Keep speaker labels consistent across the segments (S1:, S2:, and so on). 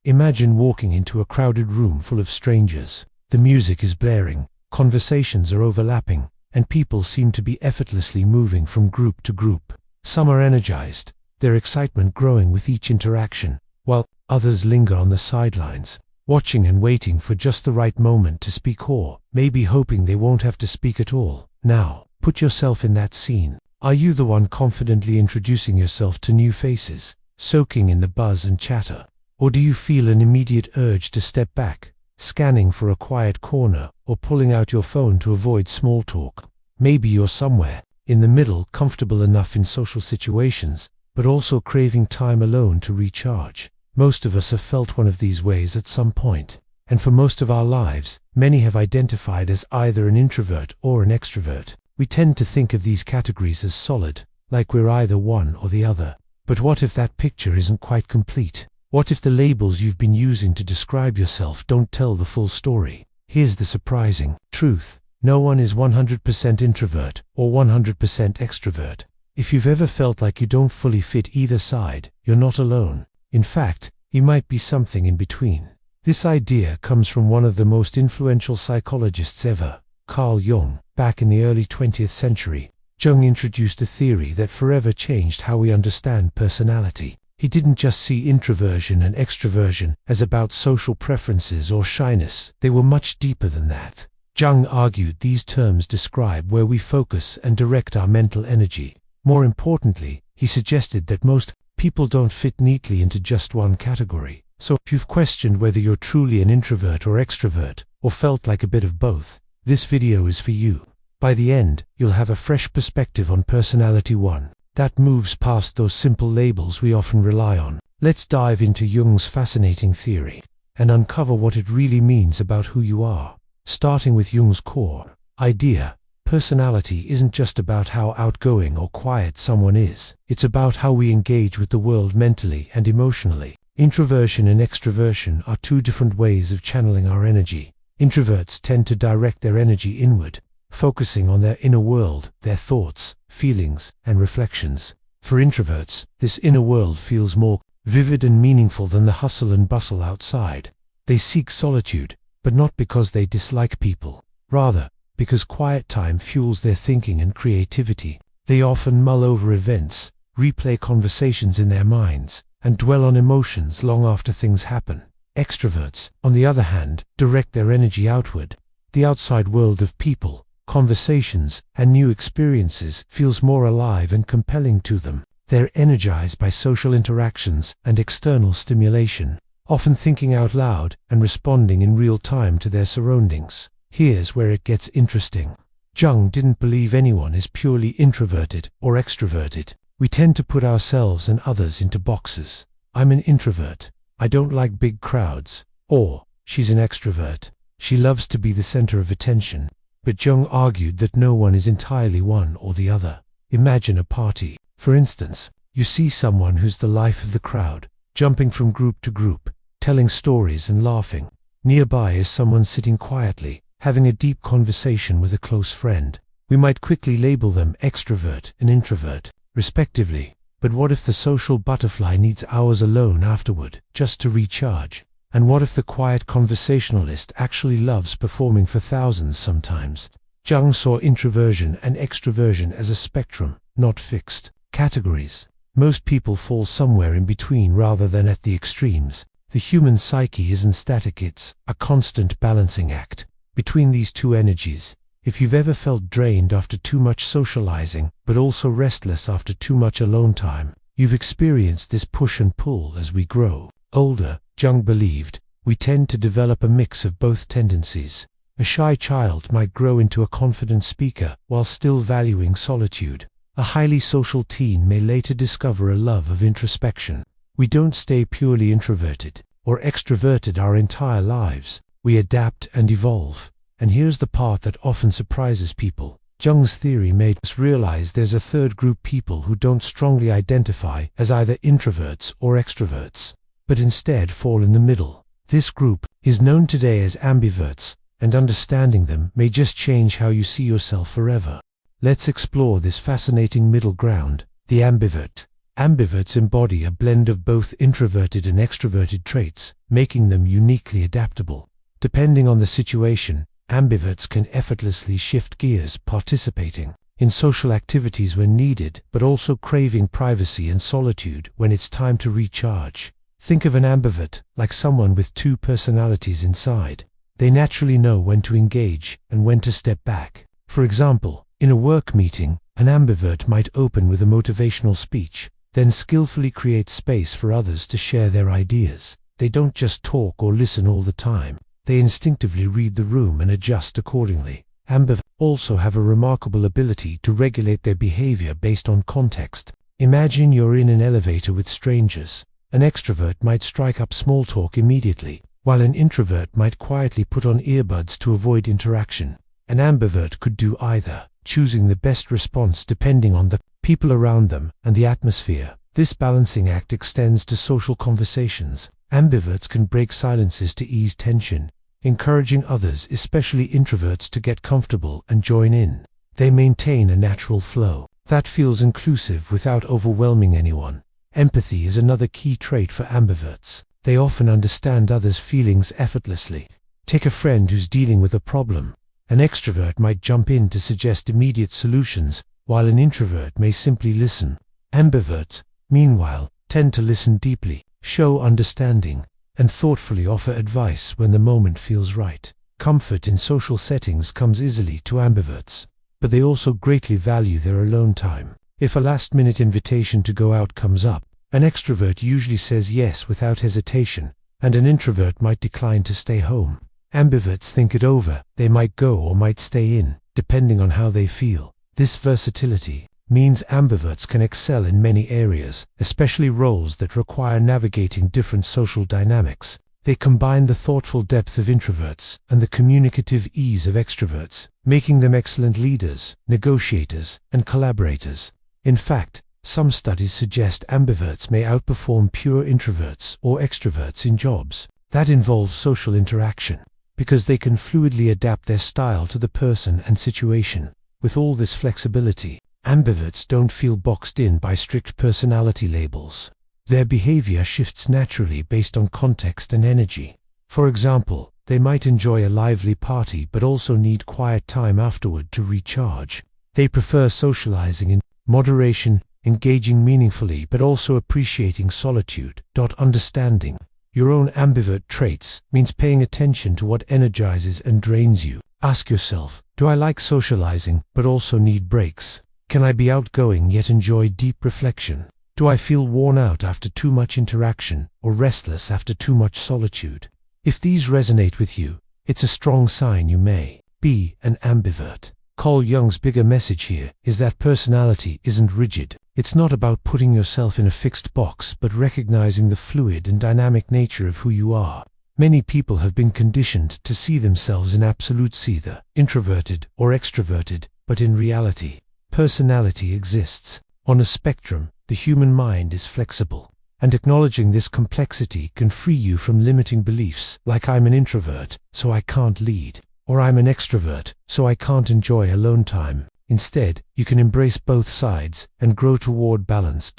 S1: Imagine walking into a crowded room full of strangers. The music is blaring, conversations are overlapping, and people seem to be effortlessly moving from group to group. Some are energized, their excitement growing with each interaction, while others linger on the sidelines, watching and waiting for just the right moment to speak, or maybe hoping they won't have to speak at all. Now, put yourself in that scene. Are you the one confidently introducing yourself to new faces, soaking in the buzz and chatter? Or do you feel an immediate urge to step back, scanning for a quiet corner, or pulling out your phone to avoid small talk? Maybe you're somewhere in the middle, comfortable enough in social situations, but also craving time alone to recharge. Most of us have felt one of these ways at some point, and for most of our lives, many have identified as either an introvert or an extrovert. We tend to think of these categories as solid, like we're either one or the other. But what if that picture isn't quite complete? What if the labels you've been using to describe yourself don't tell the full story? Here's the surprising truth. No one is 100% introvert or 100% extrovert. If you've ever felt like you don't fully fit either side, you're not alone. In fact, you might be something in between. This idea comes from one of the most influential psychologists ever, Carl Jung. Back in the early 20th century, Jung introduced a theory that forever changed how we understand personality. He didn't just see introversion and extroversion as about social preferences or shyness. They were much deeper than that. Jung argued these terms describe where we focus and direct our mental energy. More importantly, he suggested that most people don't fit neatly into just one category. So if you've questioned whether you're truly an introvert or extrovert, or felt like a bit of both, this video is for you. By the end, you'll have a fresh perspective on personality one that moves past those simple labels we often rely on. Let's dive into Jung's fascinating theory and uncover what it really means about who you are. Starting with Jung's core idea, personality isn't just about how outgoing or quiet someone is. It's about how we engage with the world mentally and emotionally. Introversion and extroversion are two different ways of channeling our energy. Introverts tend to direct their energy inward, focusing on their inner world, their thoughts, feelings, and reflections. For introverts, this inner world feels more vivid and meaningful than the hustle and bustle outside. They seek solitude, but not because they dislike people. Rather, because quiet time fuels their thinking and creativity. They often mull over events, replay conversations in their minds, and dwell on emotions long after things happen. Extroverts, on the other hand, direct their energy outward. The outside world of people, conversations, and new experiences feels more alive and compelling to them. They're energized by social interactions and external stimulation, often thinking out loud and responding in real time to their surroundings. Here's where it gets interesting. Jung didn't believe anyone is purely introverted or extroverted. We tend to put ourselves and others into boxes. I'm an introvert. I don't like big crowds. Or, she's an extrovert. She loves to be the center of attention. But Jung argued that no one is entirely one or the other. Imagine a party. For instance, you see someone who's the life of the crowd, jumping from group to group, telling stories and laughing. Nearby is someone sitting quietly, having a deep conversation with a close friend. We might quickly label them extrovert and introvert, respectively. But what if the social butterfly needs hours alone afterward, just to recharge? And what if the quiet conversationalist actually loves performing for thousands sometimes? Jung saw introversion and extroversion as a spectrum, not fixed categories. Most people fall somewhere in between rather than at the extremes. The human psyche isn't static, it's a constant balancing act between these two energies. If you've ever felt drained after too much socializing, but also restless after too much alone time, you've experienced this push and pull. As we grow older, Jung believed, we tend to develop a mix of both tendencies. A shy child might grow into a confident speaker while still valuing solitude. A highly social teen may later discover a love of introspection. We don't stay purely introverted or extroverted our entire lives. We adapt and evolve. And here's the part that often surprises people. Jung's theory made us realize there's a third group, people who don't strongly identify as either introverts or extroverts, but instead fall in the middle. This group is known today as ambiverts, and understanding them may just change how you see yourself forever. Let's explore this fascinating middle ground, the ambivert. Ambiverts embody a blend of both introverted and extroverted traits, making them uniquely adaptable. Depending on the situation, ambiverts can effortlessly shift gears, participating in social activities when needed, but also craving privacy and solitude when it's time to recharge. Think of an ambivert like someone with two personalities inside. They naturally know when to engage and when to step back. For example, in a work meeting, an ambivert might open with a motivational speech, then skillfully create space for others to share their ideas. They don't just talk or listen all the time. They instinctively read the room and adjust accordingly. Ambiverts also have a remarkable ability to regulate their behavior based on context. Imagine you're in an elevator with strangers. An extrovert might strike up small talk immediately, while an introvert might quietly put on earbuds to avoid interaction. An ambivert could do either, choosing the best response depending on the people around them and the atmosphere. This balancing act extends to social conversations. Ambiverts can break silences to ease tension, encouraging others, especially introverts, to get comfortable and join in. They maintain a natural flow that feels inclusive without overwhelming anyone. Empathy is another key trait for ambiverts. They often understand others' feelings effortlessly. Take a friend who's dealing with a problem. An extrovert might jump in to suggest immediate solutions, while an introvert may simply listen. Ambiverts, meanwhile, tend to listen deeply, show understanding, and thoughtfully offer advice when the moment feels right. Comfort in social settings comes easily to ambiverts, but they also greatly value their alone time. If a last-minute invitation to go out comes up, an extrovert usually says yes without hesitation, and an introvert might decline to stay home. Ambiverts think it over. They might go or might stay in, depending on how they feel. This versatility means ambiverts can excel in many areas, especially roles that require navigating different social dynamics. They combine the thoughtful depth of introverts and the communicative ease of extroverts, making them excellent leaders, negotiators, and collaborators. In fact, some studies suggest ambiverts may outperform pure introverts or extroverts in jobs that involve social interaction, because they can fluidly adapt their style to the person and situation. With all this flexibility, ambiverts don't feel boxed in by strict personality labels. Their behavior shifts naturally based on context and energy. For example, they might enjoy a lively party but also need quiet time afterward to recharge. They prefer socializing in moderation, engaging meaningfully but also appreciating solitude. Understanding your own ambivert traits means paying attention to what energizes and drains you. Ask yourself, do I like socializing but also need breaks? Can I be outgoing yet enjoy deep reflection? Do I feel worn out after too much interaction or restless after too much solitude? If these resonate with you, it's a strong sign you may be an ambivert. Carl Jung's bigger message here is that personality isn't rigid. It's not about putting yourself in a fixed box, but recognizing the fluid and dynamic nature of who you are. Many people have been conditioned to see themselves in absolutes, either introverted or extroverted, but in reality, personality exists on a spectrum. The human mind is flexible, and acknowledging this complexity can free you from limiting beliefs like I'm an introvert, so I can't lead, or I'm an extrovert, so I can't enjoy alone time. Instead, you can embrace both sides and grow toward balance.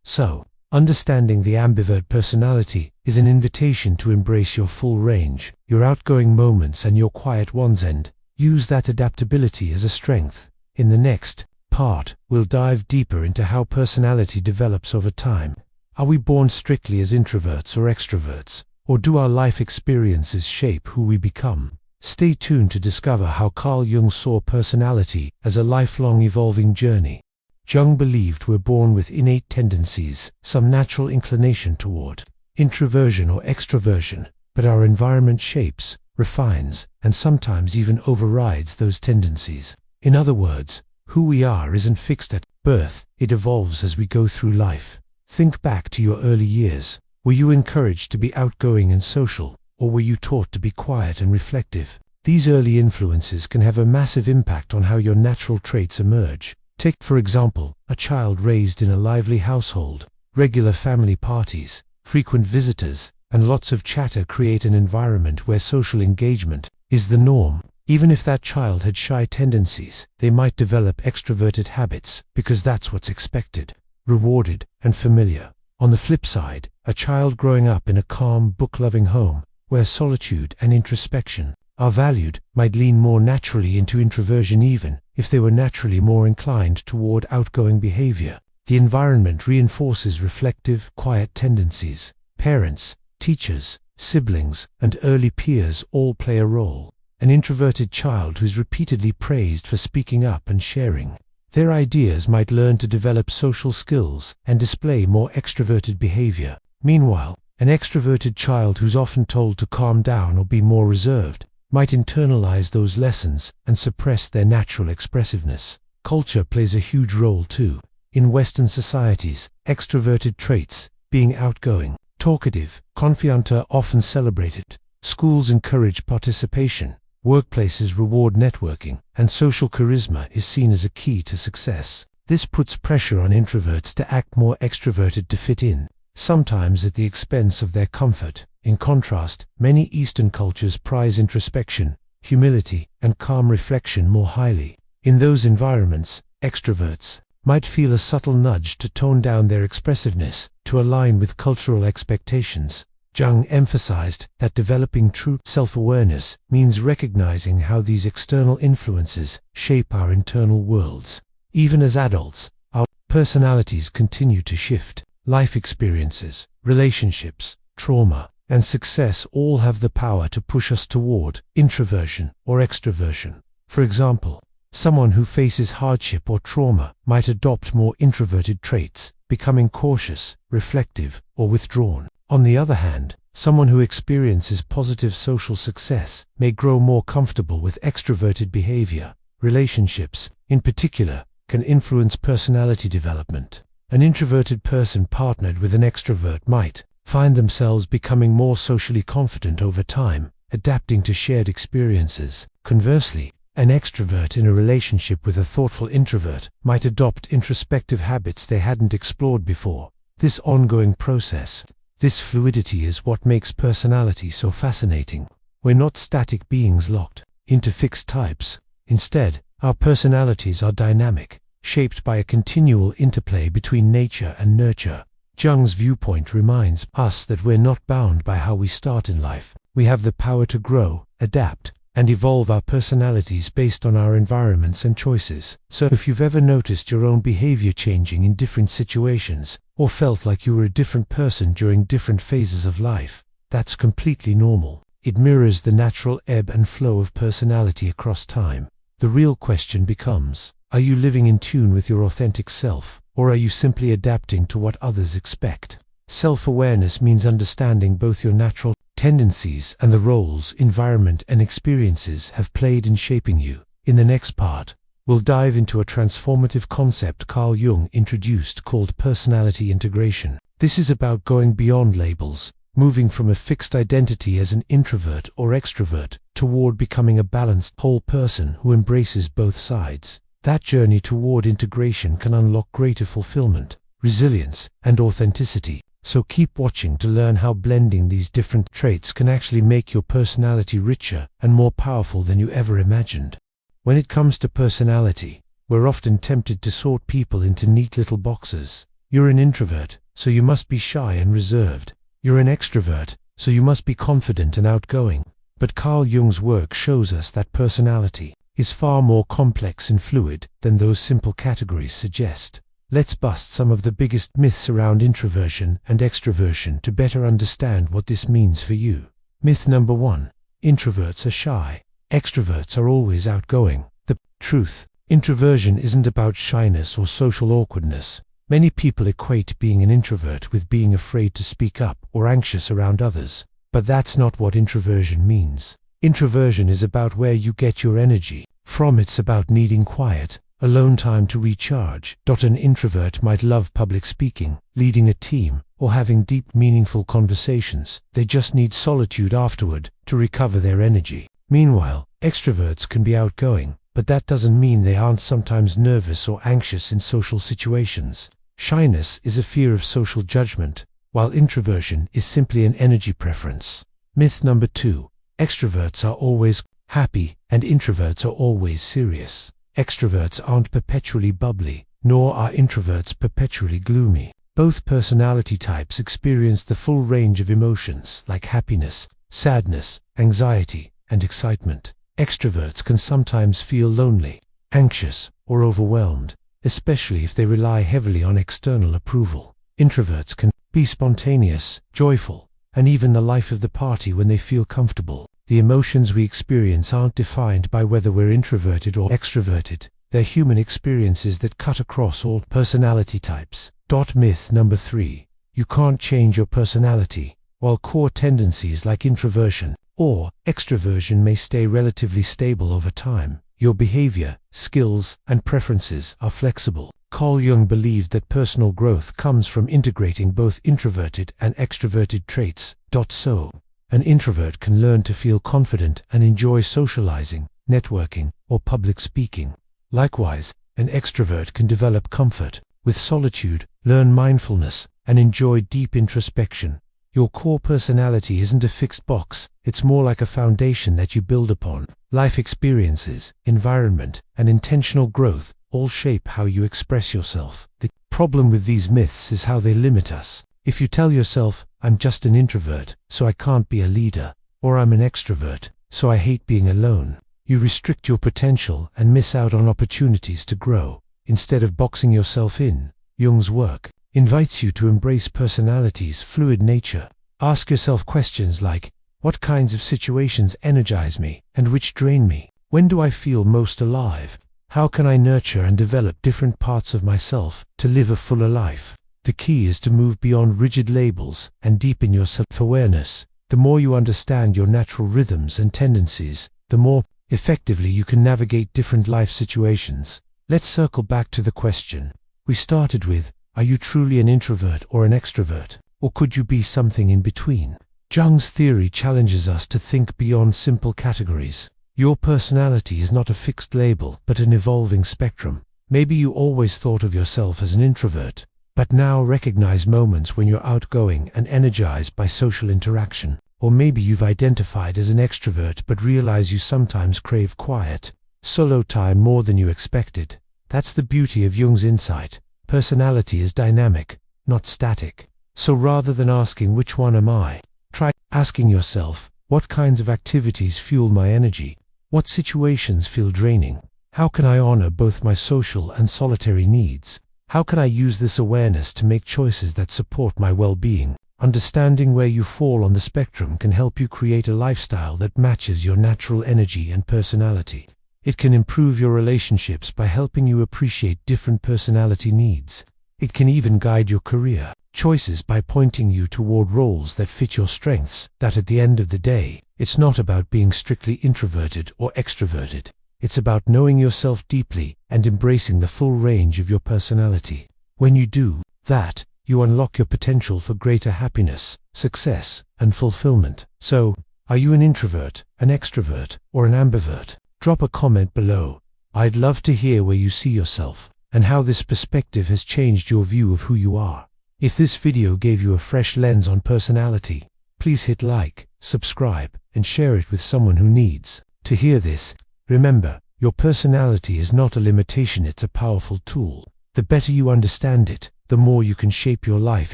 S1: So, understanding the ambivert personality is an invitation to embrace your full range, your outgoing moments and your quiet ones, and use that adaptability as a strength. In the next part, we'll dive deeper into how personality develops over time. Are we born strictly as introverts or extroverts, or do our life experiences shape who we become? Stay tuned to discover how Carl Jung saw personality as a lifelong evolving journey. Jung believed we're born with innate tendencies, some natural inclination toward introversion or extroversion, but our environment shapes, refines, and sometimes even overrides those tendencies. In other words, who we are isn't fixed at birth, it evolves as we go through life. Think back to your early years. Were you encouraged to be outgoing and social, or were you taught to be quiet and reflective? These early influences can have a massive impact on how your natural traits emerge. Take, for example, a child raised in a lively household. Regular family parties, frequent visitors, and lots of chatter create an environment where social engagement is the norm. Even if that child had shy tendencies, they might develop extroverted habits because that's what's expected. rewarded, and familiar. On the flip side, a child growing up in a calm, book-loving home, where solitude and introspection are valued, might lean more naturally into introversion even if they were naturally more inclined toward outgoing behavior. The environment reinforces reflective, quiet tendencies. Parents, teachers, siblings, and early peers all play a role. An introverted child who is repeatedly praised for speaking up and sharing their ideas might learn to develop social skills and display more extroverted behavior. Meanwhile, an extroverted child who's often told to calm down or be more reserved might internalize those lessons and suppress their natural expressiveness. Culture plays a huge role too. In Western societies, extroverted traits, being outgoing, talkative, confiant, are often celebrated. Schools encourage participation. Workplaces reward networking, and social charisma is seen as a key to success. This puts pressure on introverts to act more extroverted to fit in, sometimes at the expense of their comfort. In contrast, many Eastern cultures prize introspection, humility, and calm reflection more highly. In those environments, extroverts might feel a subtle nudge to tone down their expressiveness to align with cultural expectations. Jung emphasized that developing true self-awareness means recognizing how these external influences shape our internal worlds. Even as adults, our personalities continue to shift. Life experiences, relationships, trauma, and success all have the power to push us toward introversion or extroversion. For example, someone who faces hardship or trauma might adopt more introverted traits, becoming cautious, reflective, or withdrawn. On the other hand, someone who experiences positive social success may grow more comfortable with extroverted behavior. Relationships, in particular, can influence personality development. An introverted person partnered with an extrovert might find themselves becoming more socially confident over time, adapting to shared experiences. Conversely, an extrovert in a relationship with a thoughtful introvert might adopt introspective habits they hadn't explored before. This ongoing process, this fluidity is what makes personality so fascinating. We're not static beings locked into fixed types. Instead, our personalities are dynamic, shaped by a continual interplay between nature and nurture. Jung's viewpoint reminds us that we're not bound by how we start in life. We have the power to grow, adapt, and evolve our personalities based on our environments and choices. So if you've ever noticed your own behavior changing in different situations, or felt like you were a different person during different phases of life, that's completely normal. It mirrors the natural ebb and flow of personality across time. The real question becomes, are you living in tune with your authentic self, or are you simply adapting to what others expect? Self-awareness means understanding both your natural tendencies and the roles environment and experiences have played in shaping you. In the next part, we'll dive into a transformative concept Carl Jung introduced called personality integration. This is about going beyond labels, moving from a fixed identity as an introvert or extrovert toward becoming a balanced whole person who embraces both sides. That journey toward integration can unlock greater fulfillment, resilience, and authenticity. So keep watching to learn how blending these different traits can actually make your personality richer and more powerful than you ever imagined. When it comes to personality, we're often tempted to sort people into neat little boxes. You're an introvert, so you must be shy and reserved. You're an extrovert, so you must be confident and outgoing. But Carl Jung's work shows us that personality is far more complex and fluid than those simple categories suggest. Let's bust some of the biggest myths around introversion and extroversion to better understand what this means for you. Myth number 1. Introverts are shy. Extroverts are always outgoing. The truth: introversion isn't about shyness or social awkwardness. Many people equate being an introvert with being afraid to speak up or anxious around others. But that's not what introversion means. Introversion is about where you get your energy from. It's about needing quiet, alone time to recharge. An introvert might love public speaking, leading a team, or having deep, meaningful conversations. They just need solitude afterward to recover their energy. Meanwhile, extroverts can be outgoing, but that doesn't mean they aren't sometimes nervous or anxious in social situations. Shyness is a fear of social judgment, while introversion is simply an energy preference. Myth number 2. Extroverts are always happy, and introverts are always serious. Extroverts aren't perpetually bubbly. nor are introverts perpetually gloomy. Both personality types experience the full range of emotions like happiness, sadness, anxiety, and excitement. Extroverts can sometimes feel lonely, anxious, or overwhelmed, especially if they rely heavily on external approval. Introverts can be spontaneous, joyful, and even the life of the party when they feel comfortable. The emotions we experience aren't defined by whether we're introverted or extroverted. They're human experiences that cut across all personality types. Myth number 3. You can't change your personality. While core tendencies like introversion or extroversion may stay relatively stable over time, your behavior, skills, and preferences are flexible. Carl Jung believed that personal growth comes from integrating both introverted and extroverted traits. So, an introvert can learn to feel confident and enjoy socializing, networking, or public speaking. Likewise, an extrovert can develop comfort with solitude, learn mindfulness, and enjoy deep introspection. Your core personality isn't a fixed box, it's more like a foundation that you build upon. Life experiences, environment, and intentional growth all shape how you express yourself. The problem with these myths is how they limit us. If you tell yourself, I'm just an introvert, so I can't be a leader, or I'm an extrovert, so I hate being alone, you restrict your potential and miss out on opportunities to grow. Instead of boxing yourself in, Jung's work invites you to embrace personality's fluid nature. Ask yourself questions like, what kinds of situations energize me and which drain me? When do I feel most alive? How can I nurture and develop different parts of myself to live a fuller life? The key is to move beyond rigid labels and deepen your self-awareness. The more you understand your natural rhythms and tendencies, the more effectively you can navigate different life situations. Let's circle back to the question we started with. Are you truly an introvert or an extrovert? Or could you be something in between? Jung's theory challenges us to think beyond simple categories. Your personality is not a fixed label, but an evolving spectrum. Maybe you always thought of yourself as an introvert, but now recognize moments when you're outgoing and energized by social interaction. Or maybe you've identified as an extrovert but realize you sometimes crave quiet, solo time more than you expected. That's the beauty of Jung's insight. Personality is dynamic, not static. So rather than asking which one am I, try asking yourself, what kinds of activities fuel my energy? What situations feel draining? How can I honor both my social and solitary needs? How can I use this awareness to make choices that support my well-being? Understanding where you fall on the spectrum can help you create a lifestyle that matches your natural energy and personality. It can improve your relationships by helping you appreciate different personality needs. It can even guide your career choices by pointing you toward roles that fit your strengths. That at the end of the day, it's not about being strictly introverted or extroverted. It's about knowing yourself deeply and embracing the full range of your personality. When you do that, you unlock your potential for greater happiness, success, and fulfillment. So, are you an introvert, an extrovert, or an ambivert? Drop a comment below. I'd love to hear where you see yourself and how this perspective has changed your view of who you are. If this video gave you a fresh lens on personality, please hit like, subscribe, and share it with someone who needs to hear this. Remember, your personality is not a limitation, it's a powerful tool. The better you understand it, the more you can shape your life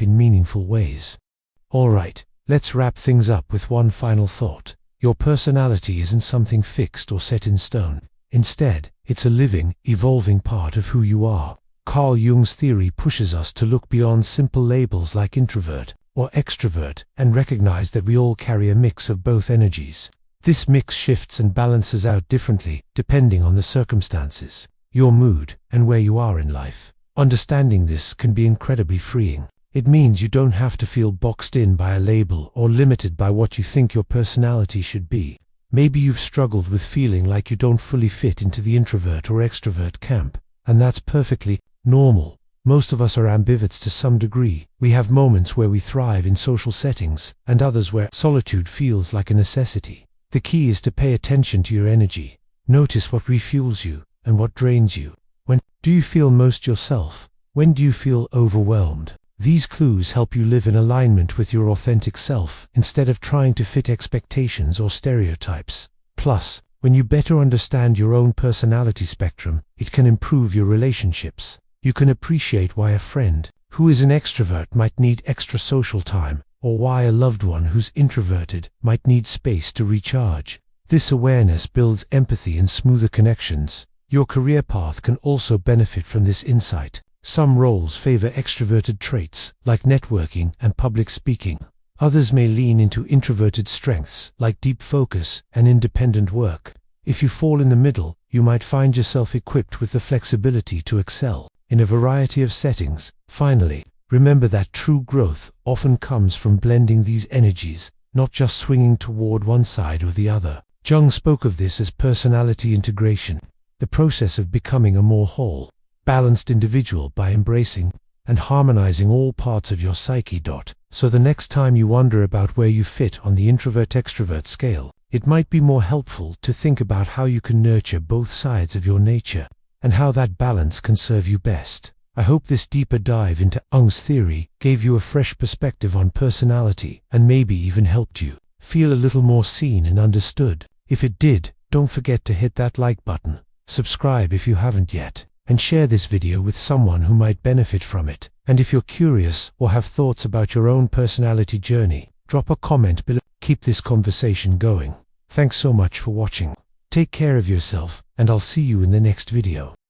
S1: in meaningful ways. Alright, let's wrap things up with one final thought. Your personality isn't something fixed or set in stone. Instead, it's a living, evolving part of who you are. Carl Jung's theory pushes us to look beyond simple labels like introvert or extrovert and recognize that we all carry a mix of both energies. This mix shifts and balances out differently depending on the circumstances, your mood, and where you are in life. Understanding this can be incredibly freeing. It means you don't have to feel boxed in by a label or limited by what you think your personality should be. Maybe you've struggled with feeling like you don't fully fit into the introvert or extrovert camp, and that's perfectly normal. Most of us are ambiverts to some degree. We have moments where we thrive in social settings and others where solitude feels like a necessity. The key is to pay attention to your energy. Notice what refuels you and what drains you. When do you feel most yourself? When do you feel overwhelmed? These clues help you live in alignment with your authentic self instead of trying to fit expectations or stereotypes. Plus, when you better understand your own personality spectrum, it can improve your relationships. you can appreciate why a friend who is an extrovert might need extra social time, or why a loved one who's introverted might need space to recharge. This awareness builds empathy and smoother connections. Your career path can also benefit from this insight. Some roles favor extroverted traits, like networking and public speaking. Others may lean into introverted strengths, like deep focus and independent work. If you fall in the middle, you might find yourself equipped with the flexibility to excel in a variety of settings. Finally, remember that true growth often comes from blending these energies, not just swinging toward one side or the other. Jung spoke of this as personality integration, the process of becoming a more whole, balanced individual by embracing and harmonizing all parts of your psyche. So the next time you wonder about where you fit on the introvert-extrovert scale, it might be more helpful to think about how you can nurture both sides of your nature and how that balance can serve you best. I hope this deeper dive into Jung's theory gave you a fresh perspective on personality and maybe even helped you feel a little more seen and understood. If it did, don't forget to hit that like button, subscribe if you haven't yet, and share this video with someone who might benefit from it. And if you're curious or have thoughts about your own personality journey, drop a comment below. Keep this conversation going. Thanks so much for watching. Take care of yourself, and I'll see you in the next video.